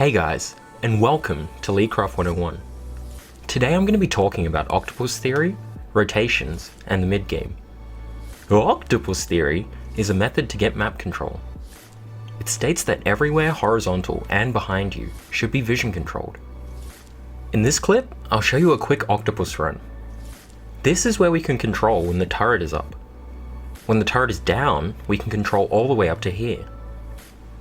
Hey guys, and welcome to Leaguecraft 101. Today I'm going to be talking about Octopus Theory, rotations, and the mid-game. Octopus Theory is a method to get map control. It states that everywhere horizontal and behind you should be vision controlled. In this clip, I'll show you a quick octopus run. This is where we can control when the turret is up. When the turret is down, we can control all the way up to here.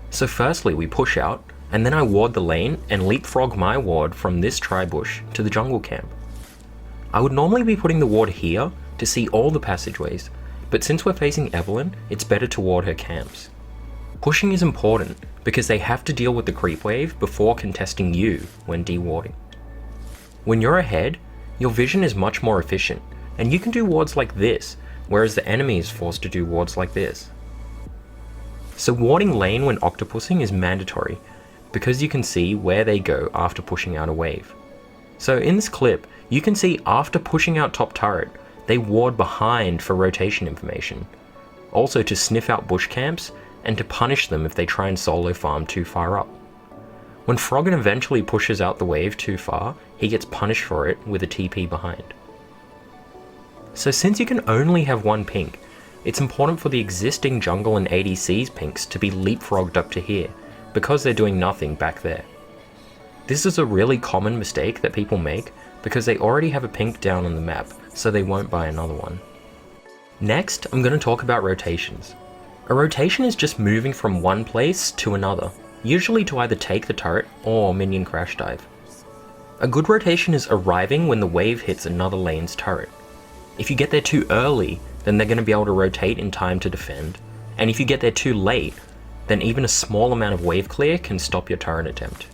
So firstly we push out, and then I ward the lane and leapfrog my ward from this tri-bush to the jungle camp. I would normally be putting the ward here to see all the passageways, but since we're facing Evelyn, it's better to ward her camps. Pushing is important because they have to deal with the creep wave before contesting you when dewarding. When you're ahead, your vision is much more efficient, and you can do wards like this, whereas the enemy is forced to do wards like this. So warding lane when octopusing is mandatory, because you can see where they go after pushing out a wave. So in this clip, you can see after pushing out top turret, they ward behind for rotation information, also to sniff out bush camps, and to punish them if they try and solo farm too far up. When PhRoXzOn eventually pushes out the wave too far, he gets punished for it with a TP behind. So since you can only have one pink, it's important for the existing jungle and ADC's pinks to be leapfrogged up to here, because they're doing nothing back there. This is a really common mistake that people make because they already have a pink down on the map, so they won't buy another one. Next, I'm going to talk about rotations. A rotation is just moving from one place to another, usually to either take the turret or minion crash dive. A good rotation is arriving when the wave hits another lane's turret. If you get there too early, then they're going to be able to rotate in time to defend, and if you get there too late, then even a small amount of wave clear can stop your turret attempt.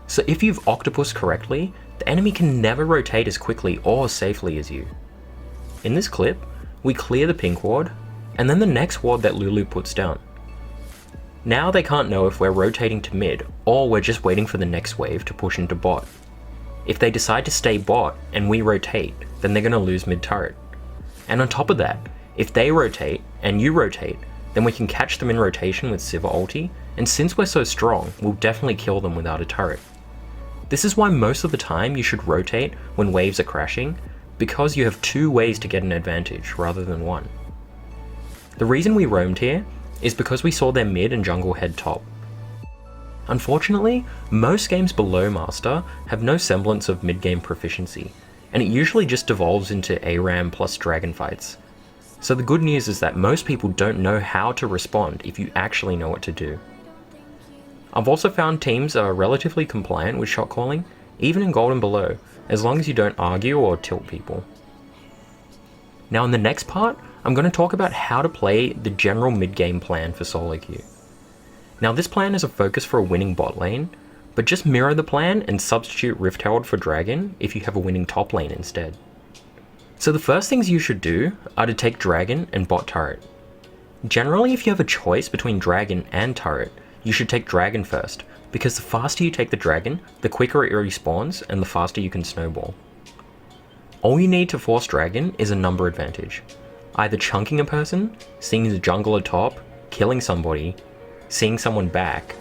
So if you've octopus correctly, the enemy can never rotate as quickly or safely as you. In this clip, we clear the pink ward, and then the next ward that Lulu puts down. Now they can't know if we're rotating to mid, or we're just waiting for the next wave to push into bot. If they decide to stay bot and we rotate, then they're going to lose mid turret. And on top of that, if they rotate and you rotate, then we can catch them in rotation with Sivir ulti, and since we're so strong, we'll definitely kill them without a turret. This is why most of the time you should rotate when waves are crashing, because you have two ways to get an advantage rather than one. The reason we roamed here is because we saw their mid and jungle head top. Unfortunately, most games below Master have no semblance of mid-game proficiency, and it usually just devolves into ARAM plus dragon fights. So the good news is that most people don't know how to respond if you actually know what to do. I've also found teams are relatively compliant with shot calling, even in gold and below, as long as you don't argue or tilt people. Now in the next part, I'm going to talk about how to play the general mid-game plan for solo queue. Now this plan is a focus for a winning bot lane, but just mirror the plan and substitute Rift Herald for Dragon if you have a winning top lane instead. So the first things you should do are to take Dragon and bot turret. Generally, if you have a choice between Dragon and turret, you should take Dragon first, because the faster you take the Dragon, the quicker it respawns and the faster you can snowball. All you need to force Dragon is a number advantage. Either chunking a person, seeing the jungle atop, killing somebody, seeing someone back,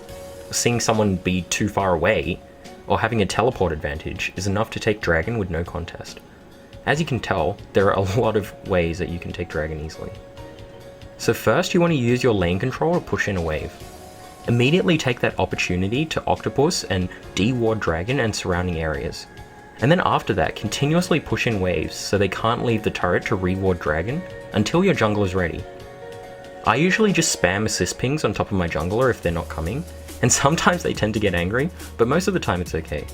seeing someone be too far away, or having a teleport advantage is enough to take Dragon with no contest. As you can tell, there are a lot of ways that you can take Dragon easily. So first you want to use your lane control to push in a wave. Immediately take that opportunity to octopus and de-ward Dragon and surrounding areas. And then after that, continuously push in waves so they can't leave the turret to re-ward Dragon until your jungler is ready. I usually just spam assist pings on top of my jungler if they're not coming, and sometimes they tend to get angry, but most of the time it's okay.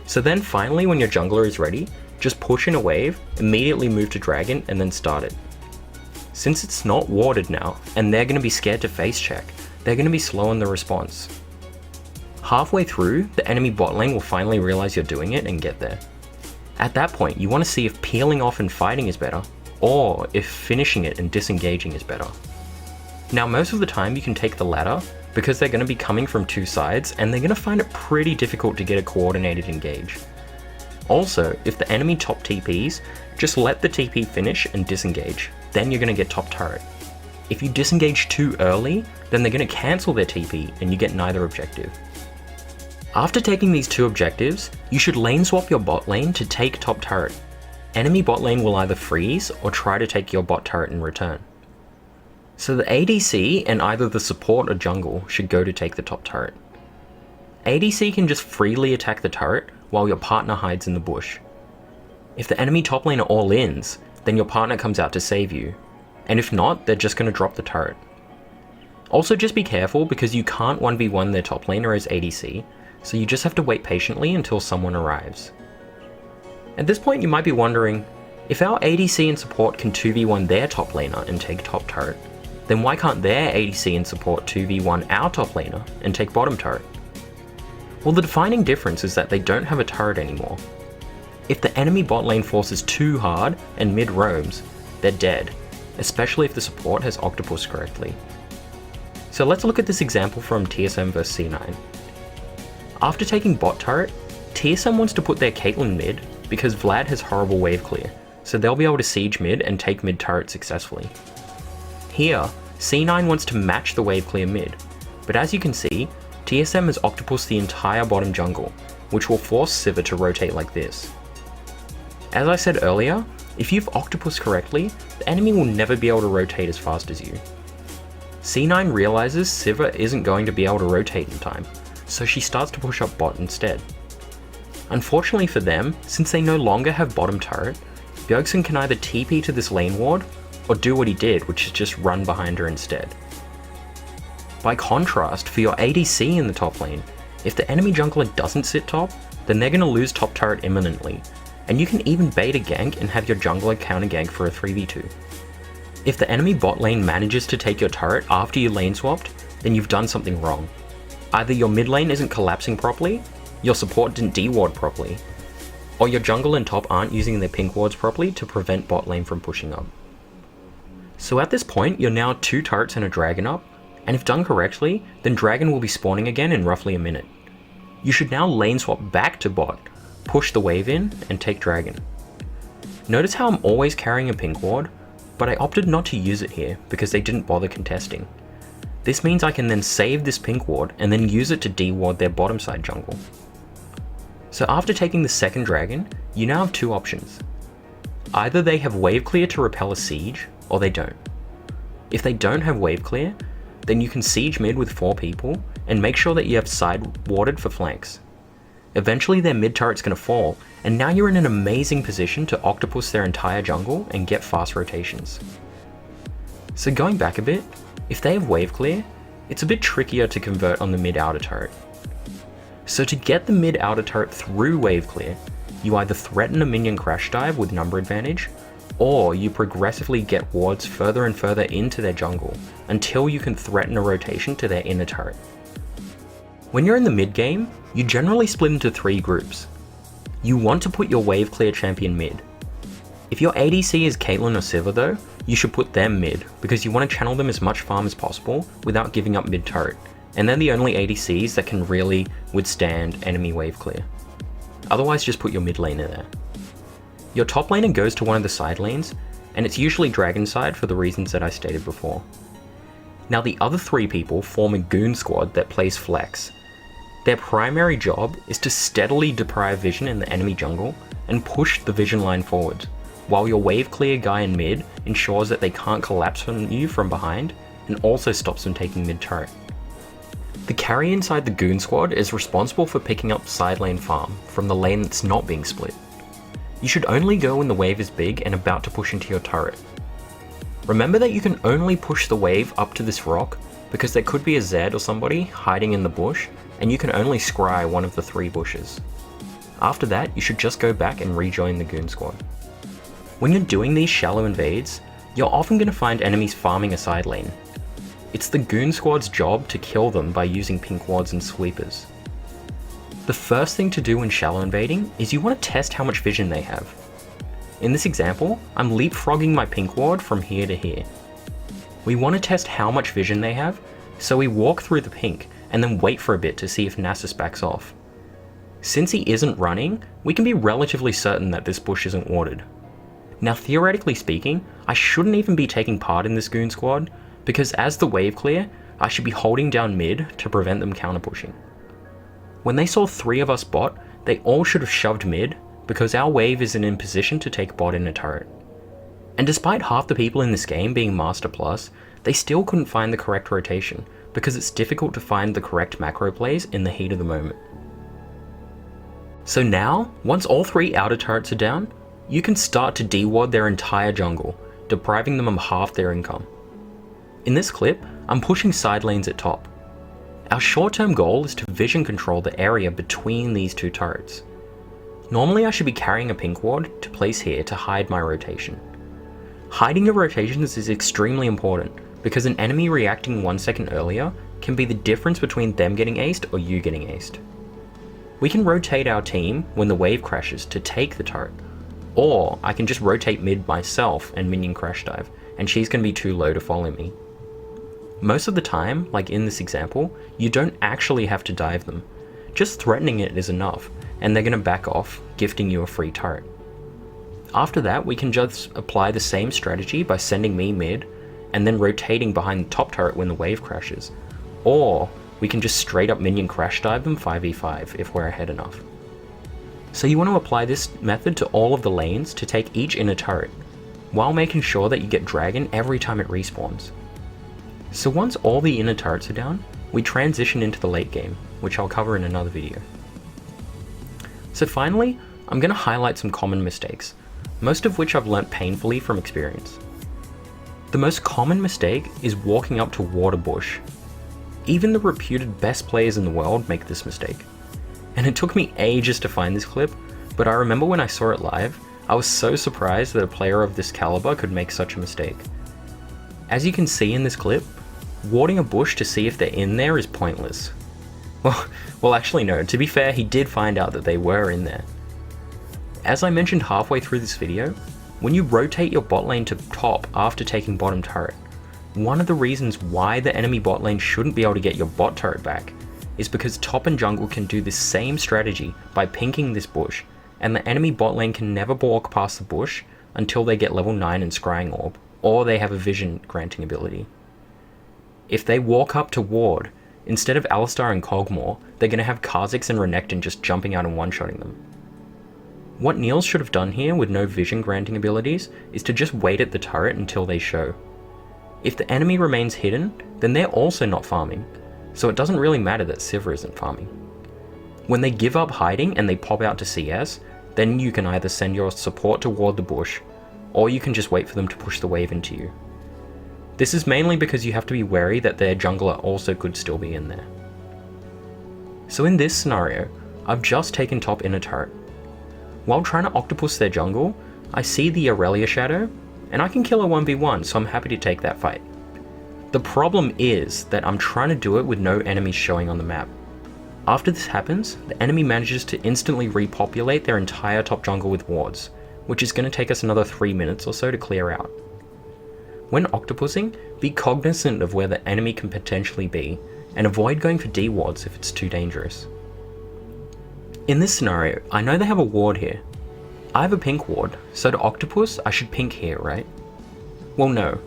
So then finally when your jungler is ready, just push in a wave, immediately move to Dragon, and then start it. Since it's not warded now, and they're going to be scared to face check, they're going to be slow in the response. Halfway through, the enemy bot lane will finally realize you're doing it and get there. At that point, you want to see if peeling off and fighting is better, or if finishing it and disengaging is better. Now most of the time you can take the latter, because they're going to be coming from two sides, and they're going to find it pretty difficult to get a coordinated engage. Also, if the enemy top TPs, just let the TP finish and disengage, then you're going to get top turret. If you disengage too early, then they're going to cancel their TP and you get neither objective. After taking these two objectives, you should lane swap your bot lane to take top turret. Enemy bot lane will either freeze or try to take your bot turret in return. So the ADC and either the support or jungle should go to take the top turret. ADC can just freely attack the turret while your partner hides in the bush. If the enemy top laner all-ins, then your partner comes out to save you, and if not, they're just going to drop the turret. Also just be careful because you can't 1v1 their top laner as ADC, so you just have to wait patiently until someone arrives. At this point you might be wondering, if our ADC and support can 2v1 their top laner and take top turret, then why can't their ADC and support 2v1 our top laner and take bottom turret? Well, the defining difference is that they don't have a turret anymore. If the enemy bot lane forces too hard and mid roams, they're dead, especially if the support has Octopus correctly. So let's look at this example from TSM vs C9. After taking bot turret, TSM wants to put their Caitlyn mid because Vlad has horrible wave clear, so they'll be able to siege mid and take mid turret successfully. Here, C9 wants to match the wave clear mid, but as you can see, TSM has Octopus the entire bottom jungle, which will force Sivir to rotate like this. As I said earlier, if you've Octopus correctly, the enemy will never be able to rotate as fast as you. C9 realizes Sivir isn't going to be able to rotate in time, so she starts to push up bot instead. Unfortunately for them, since they no longer have bottom turret, PhRoXzOn can either TP to this lane ward, or do what he did, which is just run behind her instead. By contrast, for your ADC in the top lane, if the enemy jungler doesn't sit top, then they're going to lose top turret imminently, and you can even bait a gank and have your jungler counter gank for a 3v2. If the enemy bot lane manages to take your turret after you lane swapped, then you've done something wrong. Either your mid lane isn't collapsing properly, your support didn't D-ward properly, or your jungle and top aren't using their pink wards properly to prevent bot lane from pushing up. So at this point, you're now 2 turrets and a dragon up, and if done correctly, then dragon will be spawning again in roughly a minute. You should now lane swap back to bot, push the wave in, and take dragon. Notice how I'm always carrying a pink ward, but I opted not to use it here because they didn't bother contesting. This means I can then save this pink ward and then use it to D-ward their bottom side jungle. So after taking the second dragon, you now have 2 options. Either they have wave clear to repel a siege, or they don't. If they don't have wave clear, then you can siege mid with 4 people and make sure that you have side warded for flanks. Eventually their mid turret's going to fall, and now you're in an amazing position to Octopus their entire jungle and get fast rotations. So going back a bit, if they have wave clear, it's a bit trickier to convert on the mid outer turret. So to get the mid outer turret through wave clear, you either threaten a minion crash dive with number advantage, or you progressively get wards further and further into their jungle until you can threaten a rotation to their inner turret. When you're in the mid game, you generally split into 3 groups. You want to put your wave clear champion mid. If your ADC is Caitlyn or Sivir though, you should put them mid because you want to channel them as much farm as possible without giving up mid turret, and they're the only ADCs that can really withstand enemy wave clear. Otherwise just put your mid laner there. Your top laner goes to one of the side lanes, and it's usually dragon side for the reasons that I stated before. Now the other 3 people form a goon squad that plays flex. Their primary job is to steadily deprive vision in the enemy jungle and push the vision line forward, while your wave clear guy in mid ensures that they can't collapse on you from behind and also stops them taking mid turret. The carry inside the goon squad is responsible for picking up side lane farm from the lane that's not being split. You should only go when the wave is big and about to push into your turret. Remember that you can only push the wave up to this rock because there could be a Zed or somebody hiding in the bush, and you can only scry one of the 3 bushes. After that, you should just go back and rejoin the goon squad. When you're doing these shallow invades, you're often going to find enemies farming a side lane. It's the goon squad's job to kill them by using pink wards and sweepers. The first thing to do when shallow invading is you want to test how much vision they have. In this example, I'm leapfrogging my pink ward from here to here. We want to test how much vision they have, so we walk through the pink and then wait for a bit to see if Nasus backs off. Since he isn't running, we can be relatively certain that this bush isn't warded. Now theoretically speaking, I shouldn't even be taking part in this goon squad, because as the wave clear, I should be holding down mid to prevent them counter pushing. When they saw 3 of us bot, they all should have shoved mid, because our wave isn't in position to take bot in a turret. And despite half the people in this game being Master Plus, they still couldn't find the correct rotation, because it's difficult to find the correct macro plays in the heat of the moment. So now, once all 3 outer turrets are down, you can start to deward their entire jungle, depriving them of half their income. In this clip, I'm pushing side lanes at top. Our short-term goal is to vision control the area between these 2 turrets. Normally I should be carrying a pink ward to place here to hide my rotation. Hiding your rotations is extremely important, because an enemy reacting 1 second earlier can be the difference between them getting aced or you getting aced. We can rotate our team when the wave crashes to take the turret, or I can just rotate mid myself and minion crash dive, and she's going to be too low to follow me. Most of the time, like in this example, you don't actually have to dive them. Just threatening it is enough, and they're going to back off, gifting you a free turret. After that, we can just apply the same strategy by sending me mid, and then rotating behind the top turret when the wave crashes. Or we can just straight up minion crash dive them 5v5 if we're ahead enough. So you want to apply this method to all of the lanes to take each inner turret, while making sure that you get dragon every time it respawns. So once all the inner turrets are down, we transition into the late game, which I'll cover in another video. So finally, I'm going to highlight some common mistakes, most of which I've learnt painfully from experience. The most common mistake is walking up to ward a bush. Even the reputed best players in the world make this mistake. And it took me ages to find this clip, but I remember when I saw it live, I was so surprised that a player of this caliber could make such a mistake. As you can see in this clip, warding a bush to see if they're in there is pointless. Well actually no, to be fair, he did find out that they were in there. As I mentioned halfway through this video, when you rotate your bot lane to top after taking bottom turret, one of the reasons why the enemy bot lane shouldn't be able to get your bot turret back is because top and jungle can do this same strategy by pinking this bush, and the enemy bot lane can never walk past the bush until they get level 9 in Scrying Orb, or they have a vision granting ability. If they walk up to ward, instead of Alistar and Kog'Maw, they're going to have Kha'Zix and Renekton just jumping out and one-shotting them. What Niels should have done here with no vision granting abilities is to just wait at the turret until they show. If the enemy remains hidden, then they're also not farming, so it doesn't really matter that Sivir isn't farming. When they give up hiding and they pop out to CS, then you can either send your support to ward the bush, or you can just wait for them to push the wave into you. This is mainly because you have to be wary that their jungler also could still be in there. So in this scenario, I've just taken top inner turret. While trying to octopus their jungle, I see the Aurelia shadow, and I can kill a 1v1, so I'm happy to take that fight. The problem is that I'm trying to do it with no enemies showing on the map. After this happens, the enemy manages to instantly repopulate their entire top jungle with wards, which is going to take us another 3 minutes or so to clear out. When octopusing, be cognizant of where the enemy can potentially be, and avoid going for D wards if it's too dangerous. In this scenario, I know they have a ward here. I have a pink ward, so to octopus, I should pink here, right? Well no.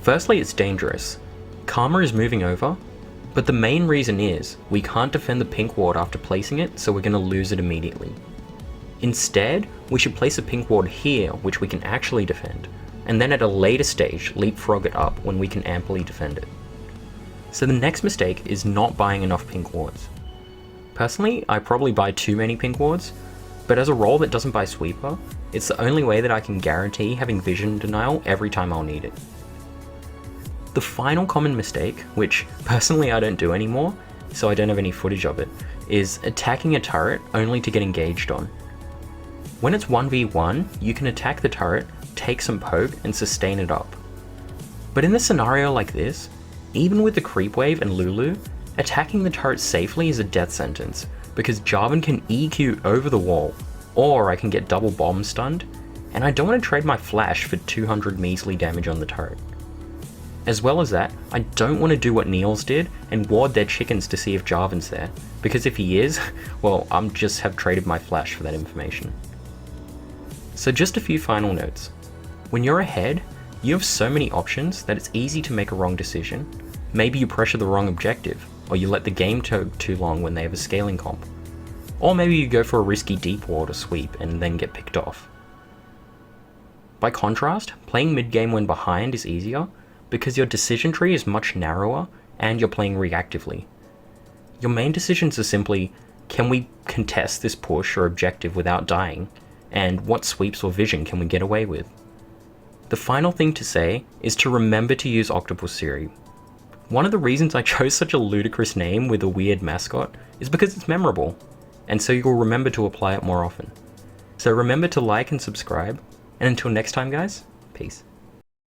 Firstly, it's dangerous. Karma is moving over, but the main reason is, we can't defend the pink ward after placing it, so we're going to lose it immediately. Instead, we should place a pink ward here, which we can actually defend, and then at a later stage, leapfrog it up when we can amply defend it. So the next mistake is not buying enough pink wards. Personally, I probably buy too many pink wards, but as a role that doesn't buy sweeper, it's the only way that I can guarantee having vision denial every time I'll need it. The final common mistake, which personally I don't do anymore, so I don't have any footage of it, is attacking a turret only to get engaged on. When it's 1v1, you can attack the turret, take some poke, and sustain it up. But in a scenario like this, even with the creep wave and Lulu, attacking the turret safely is a death sentence, because Jarvan can EQ over the wall, or I can get double bomb stunned, and I don't want to trade my flash for 200 measly damage on the turret. As well as that, I don't want to do what Niels did and ward their chickens to see if Jarvan's there, because if he is, well, I'm just have traded my flash for that information. So just a few final notes. When you're ahead, you have so many options that it's easy to make a wrong decision. Maybe you pressure the wrong objective, or you let the game take too long when they have a scaling comp. Or maybe you go for a risky deep water sweep and then get picked off. By contrast, playing mid-game when behind is easier because your decision tree is much narrower and you're playing reactively. Your main decisions are simply, can we contest this push or objective without dying, and what sweeps or vision can we get away with? The final thing to say is to remember to use Octopus Theory. One of the reasons I chose such a ludicrous name with a weird mascot is because it's memorable, and so you'll remember to apply it more often. So remember to like and subscribe, and until next time guys, peace.